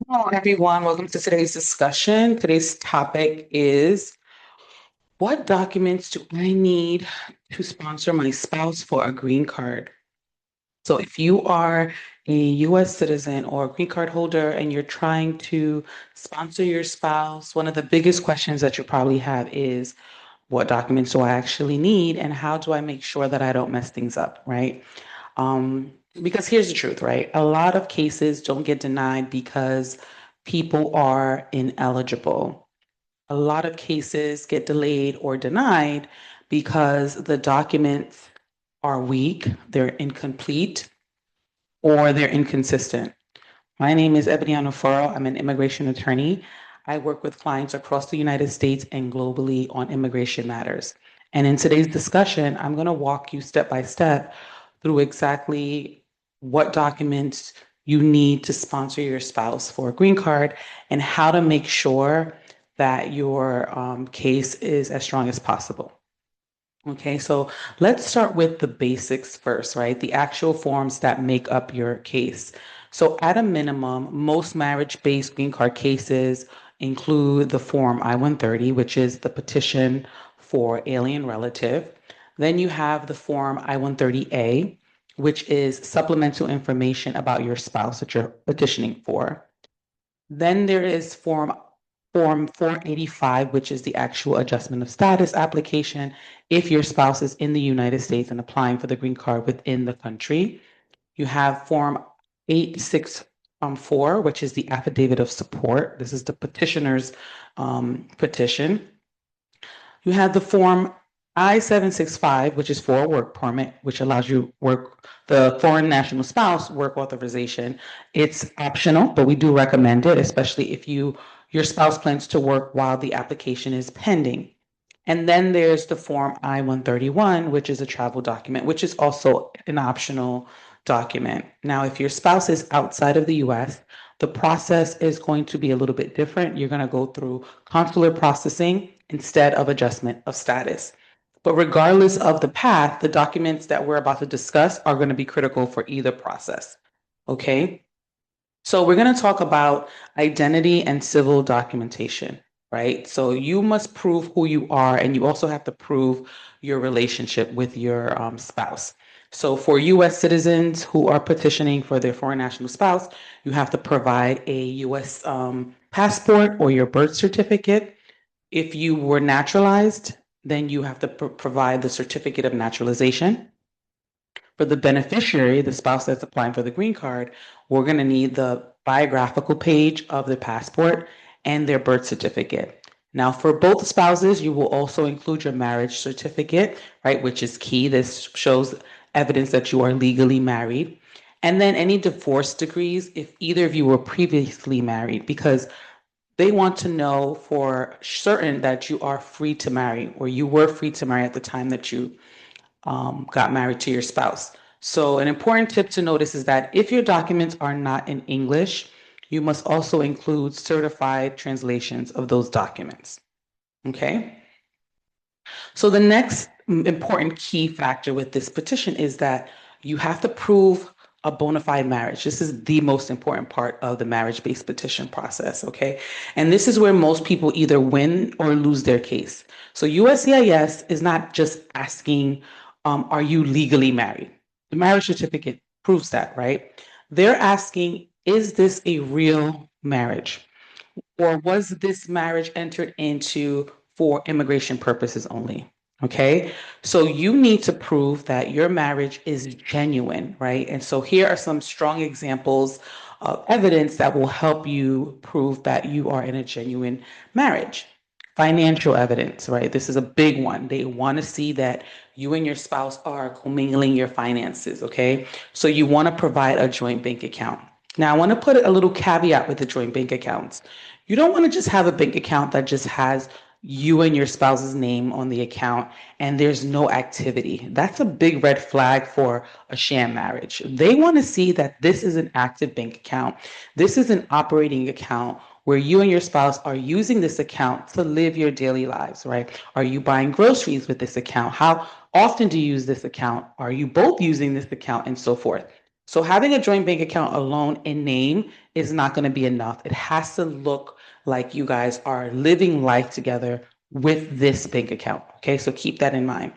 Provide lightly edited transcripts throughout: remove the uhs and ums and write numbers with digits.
Hello, everyone. Welcome to today's discussion. Today's topic is what documents do I need to sponsor my spouse for a green card? So, if you are a US citizen or a green card holder and you're trying to sponsor your spouse, one of the biggest questions that you probably have is what documents do I actually need and how do I make sure that I don't mess things up, right? Because here's the truth, right? A lot of cases don't get denied because people are ineligible. A lot of cases get delayed or denied because the documents are weak, they're incomplete, or they're inconsistent. My name is Ebony Foro. I'm an immigration attorney. I work with clients across the United States and globally on immigration matters. And in today's discussion, I'm going to walk you step by step through exactly what documents you need to sponsor your spouse for a green card and how to make sure that your case is as strong as possible. Okay, so let's start with the basics first, right? The actual forms that make up your case. So, at a minimum, most marriage based green card cases include the Form I-130, which is the petition for alien relative. Then you have the Form I-130A, which is supplemental information about your spouse that you're petitioning for. Then there is Form 485, which is the actual adjustment of status application if your spouse is in the United States and applying for the green card within the country. You have Form 864, which is the affidavit of support. This is the petitioner's petition. You have the Form I-765, which is for a work permit, which allows you work the foreign national spouse work authorization. It's optional, but we do recommend it, especially if your spouse plans to work while the application is pending. And then there's the Form I-131, which is a travel document, which is also an optional document. Now, if your spouse is outside of the US, the process is going to be a little bit different. You're going to go through consular processing instead of adjustment of status. But regardless of the path, the documents that we're about to discuss are going to be critical for either process. Okay? So we're going to talk about identity and civil documentation, right? So you must prove who you are, and you also have to prove your relationship with your spouse. So for US citizens who are petitioning for their foreign national spouse, you have to provide a US passport or your birth certificate. If you were naturalized, then you have to provide the certificate of naturalization. For the beneficiary, the spouse that's applying for the green card, we're going to need the biographical page of the passport and their birth certificate. Now, for both spouses, you will also include your marriage certificate, right, which is key. This shows evidence that you are legally married. And then any divorce decrees if either of you were previously married, because they want to know for certain that you are free to marry or you were free to marry at the time that you got married to your spouse. So, an important tip to notice is that if your documents are not in English, you must also include certified translations of those documents. Okay? So, the next important key factor with this petition is that you have to prove a bona fide marriage. This is the most important part of the marriage based petition process. Okay. And this is where most people either win or lose their case. So, USCIS is not just asking, are you legally married? The marriage certificate proves that, right? They're asking, is this a real marriage? Or was this marriage entered into for immigration purposes only? Okay. So you need to prove that your marriage is genuine, right? And so here are some strong examples of evidence that will help you prove that you are in a genuine marriage. Financial evidence, right? This is a big one. They want to see that you and your spouse are commingling your finances, okay? So you want to provide a joint bank account. Now, I want to put a little caveat with the joint bank accounts. You don't want to just have a bank account that just has you and your spouse's name on the account and there's no activity. That's a big red flag for a sham marriage. They want to see that this is an active bank account. This is an operating account where you and your spouse are using this account to live your daily lives, right? Are you buying groceries with this account? How often do you use this account? Are you both using this account and so forth? So having a joint bank account alone in name is not going to be enough. It has to look like you guys are living life together with this bank account. Okay, so keep that in mind.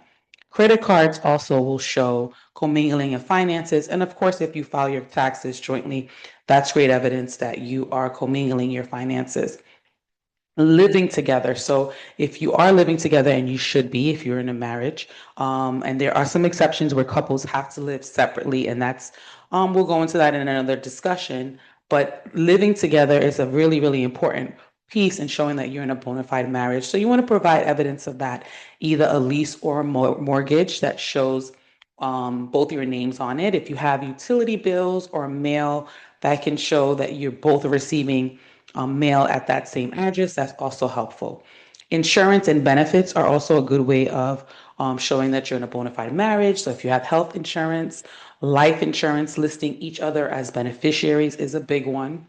Credit cards also will show commingling of finances. And of course, if you file your taxes jointly, that's great evidence that you are commingling your finances. Living together. So if you are living together, and you should be if you're in a marriage, and there are some exceptions where couples have to live separately, and that's we'll go into that in another discussion. But living together is a really, really important piece in showing that you're in a bona fide marriage. So you want to provide evidence of that, either a lease or a mortgage that shows both your names on it. If you have utility bills or mail that can show that you're both receiving mail at that same address, that's also helpful. Insurance and benefits are also a good way of showing that you're in a bona fide marriage. So if you have health insurance, life insurance, listing each other as beneficiaries is a big one.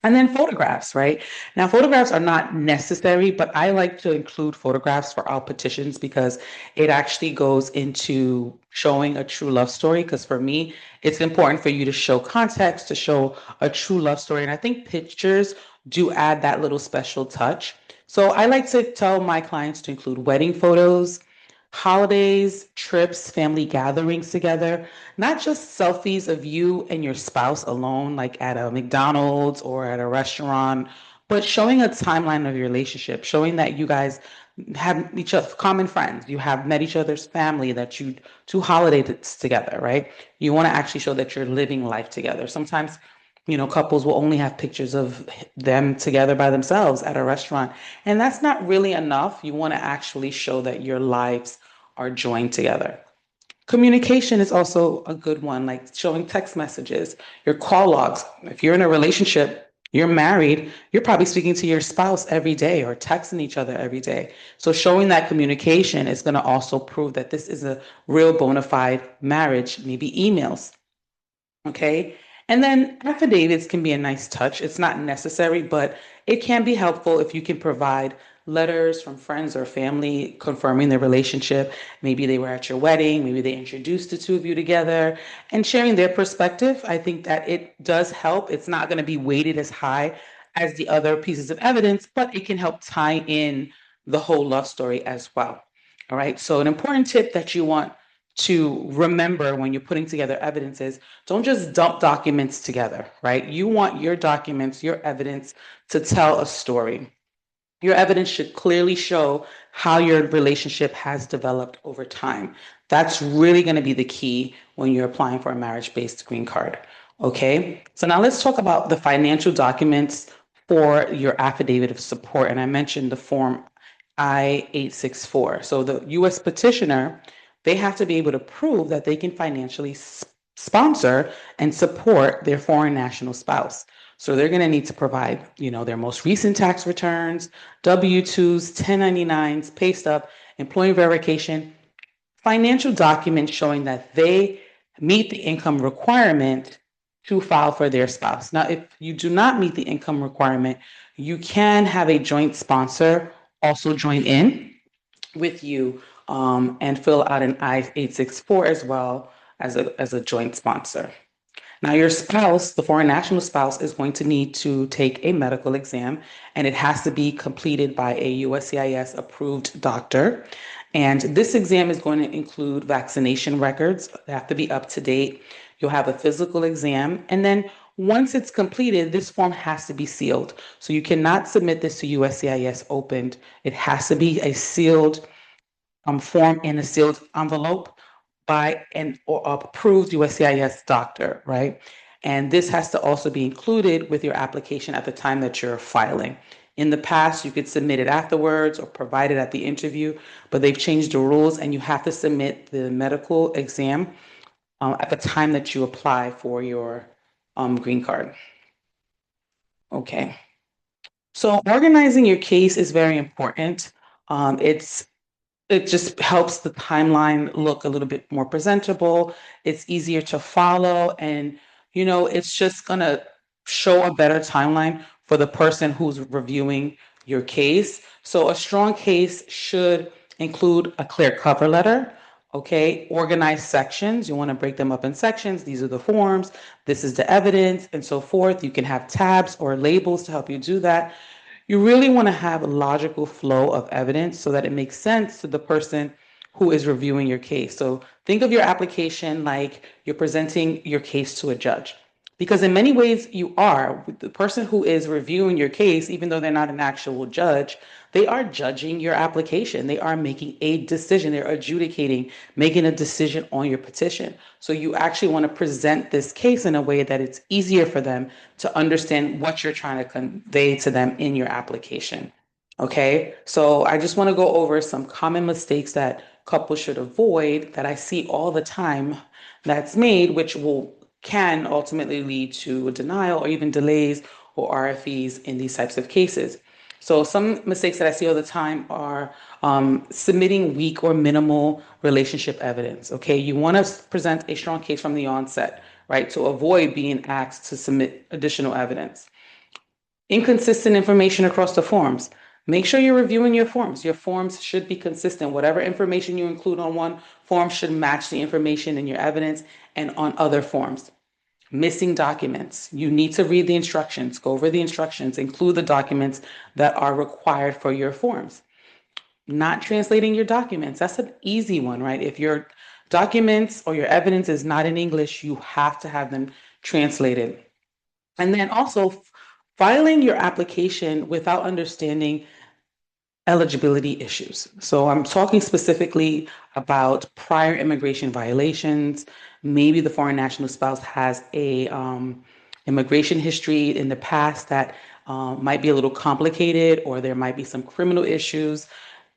And then photographs, right? Now, photographs are not necessary, but I like to include photographs for our petitions because it actually goes into showing a true love story. Because for me, it's important for you to show context, to show a true love story. And I think pictures do add that little special touch. So I like to tell my clients to include wedding photos, holidays, trips, family gatherings together, not just selfies of you and your spouse alone, like at a McDonald's or at a restaurant, but showing a timeline of your relationship, showing that you guys have each other common friends, you have met each other's family, that you do holidays together, right? You want to actually show that you're living life together. Sometimes couples will only have pictures of them together by themselves at a restaurant, and that's not really enough. You want to actually show that your lives are joined together. Communication is also a good one, like showing text messages, your call logs. If you're in a relationship, you're married, you're probably speaking to your spouse every day or texting each other every day. So showing that communication is going to also prove that this is a real bona fide marriage, maybe emails. Okay. And then affidavits can be a nice touch. It's not necessary, but it can be helpful if you can provide letters from friends or family confirming their relationship. Maybe they were at your wedding, maybe they introduced the two of you together, and sharing their perspective. I think that it does help. It's not going to be weighted as high as the other pieces of evidence, but it can help tie in the whole love story as well. All right. So, an important tip that you want to remember when you're putting together evidence is don't just dump documents together, right? You want your documents, your evidence to tell a story. Your evidence should clearly show how your relationship has developed over time. That's really going to be the key when you're applying for a marriage-based green card. Okay, so now let's talk about the financial documents for your affidavit of support. And I mentioned the form I-864. So the U.S. petitioner, they have to be able to prove that they can financially sponsor and support their foreign national spouse. So they're going to need to provide, their most recent tax returns, W-2s, 1099s, pay stub, employee verification, financial documents showing that they meet the income requirement to file for their spouse. Now, if you do not meet the income requirement, you can have a joint sponsor also join in with you and fill out an I-864 as well as a joint sponsor. Now, your spouse, the foreign national spouse, is going to need to take a medical exam, and it has to be completed by a USCIS approved doctor. And this exam is going to include vaccination records. They have to be up to date. You'll have a physical exam. And then once it's completed, this form has to be sealed. So you cannot submit this to USCIS opened. It has to be a sealed form in a sealed envelope by an approved USCIS doctor, right? And this has to also be included with your application at the time that you're filing. In the past, you could submit it afterwards or provide it at the interview, but they've changed the rules and you have to submit the medical exam at the time that you apply for your green card. Okay. So organizing your case is very important. It just helps the timeline look a little bit more presentable. It's easier to follow, and it's just gonna show a better timeline for the person who's reviewing your case. So a strong case should include a clear cover letter, Okay, organized sections. You want to break them up in sections. These are the forms. This is the evidence, and so forth. You can have tabs or labels to help you do that. You really want to have a logical flow of evidence so that it makes sense to the person who is reviewing your case. So think of your application like you're presenting your case to a judge. Because in many ways, you are. The person who is reviewing your case, even though they're not an actual judge, they are judging your application. They are making a decision. They're adjudicating, making a decision on your petition. So you actually want to present this case in a way that it's easier for them to understand what you're trying to convey to them in your application. Okay, so I just want to go over some common mistakes that couples should avoid that I see all the time that's made, which can ultimately lead to a denial or even delays or RFEs in these types of cases. So some mistakes that I see all the time are submitting weak or minimal relationship evidence. Okay, you want to present a strong case from the onset, right, to avoid being asked to submit additional evidence. Inconsistent information across the forms. Make sure you're reviewing your forms. Your forms should be consistent. Whatever information you include on one form should match the information in your evidence and on other forms. Missing documents. You need to read the instructions, go over the instructions, include the documents that are required for your forms. Not translating your documents. That's an easy one, right? If your documents or your evidence is not in English, you have to have them translated. And then also filing your application without understanding eligibility issues. So I'm talking specifically about prior immigration violations. Maybe the foreign national spouse has a immigration history in the past that might be a little complicated, or there might be some criminal issues.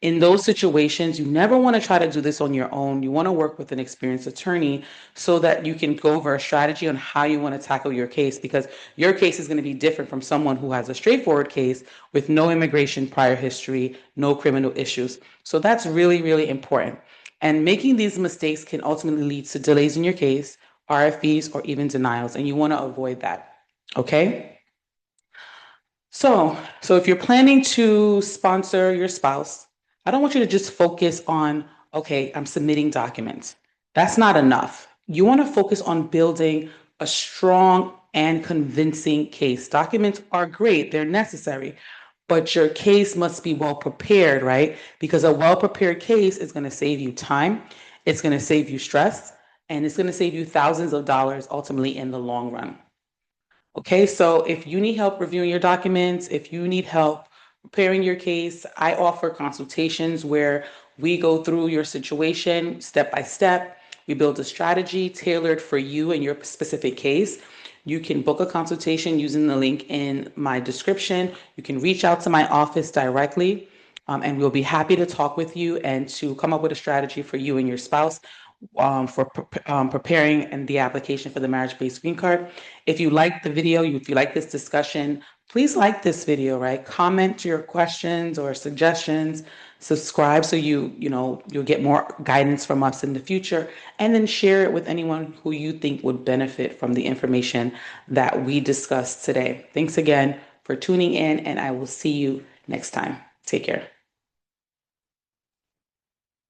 In those situations, you never want to try to do this on your own. You want to work with an experienced attorney so that you can go over a strategy on how you want to tackle your case, because your case is going to be different from someone who has a straightforward case with no immigration prior history, no criminal issues. So that's really, really important. And making these mistakes can ultimately lead to delays in your case, RFEs, or even denials, and you want to avoid that. Okay? So if you're planning to sponsor your spouse, I don't want you to just focus on, okay, I'm submitting documents. That's not enough. You want to focus on building a strong and convincing case. Documents are great, they're necessary, but your case must be well prepared, right? Because a well prepared case is going to save you time, it's going to save you stress, and it's going to save you thousands of dollars ultimately in the long run. Okay, so if you need help reviewing your documents, if you need help preparing your case, I offer consultations where we go through your situation step by step. We build a strategy tailored for you and your specific case. You can book a consultation using the link in my description. You can reach out to my office directly, and we'll be happy to talk with you and to come up with a strategy for you and your spouse for preparing and the application for the marriage-based green card. If you like the video, if you like this discussion, please like this video, right? Comment your questions or suggestions, subscribe so you'll get more guidance from us in the future, and then share it with anyone who you think would benefit from the information that we discussed today. Thanks again for tuning in, and I will see you next time. Take care.